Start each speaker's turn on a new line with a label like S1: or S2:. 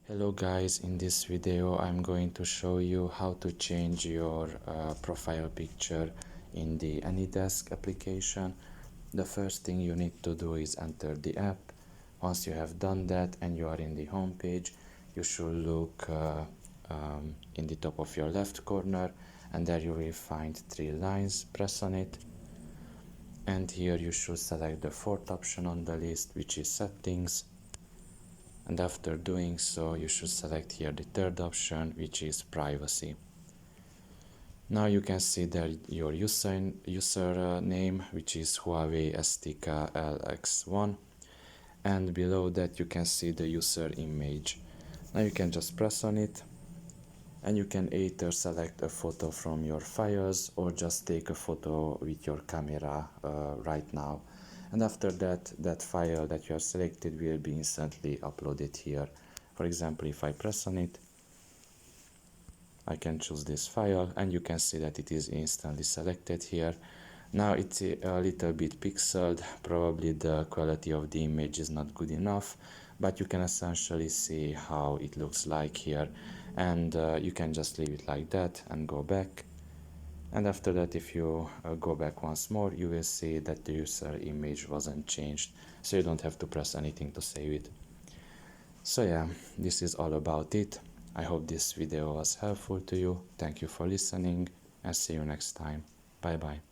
S1: Hello guys, in this video I'm going to show you how to change your profile picture in the AnyDesk application. The first thing you need to do is enter the app. Once you have done that and you are in the home page, you should look in the top of your left corner, and there you will find three lines. Press on it, and here you should select the fourth option on the list, which is settings. And after doing so, you should select here the third option, which is privacy. Now you can see there your user name, which is Huawei STKLX1, and below that you can see the user image. Now you can just press on it, and you can either select a photo from your files or just take a photo with your camera right now. And after that, that file that you have selected will be instantly uploaded here. For example, if I press on it, I can choose this file, and you can see that it is instantly selected here. Now it's a little bit pixeled, probably the quality of the image is not good enough, but you can essentially see how it looks like here. And you can just leave it like that and go back. And after that, if you go back once more, you will see that the user image wasn't changed, so you don't have to press anything to save it. So yeah, this is all about it. I hope this video was helpful to you. Thank you for listening, and see you next time. Bye bye.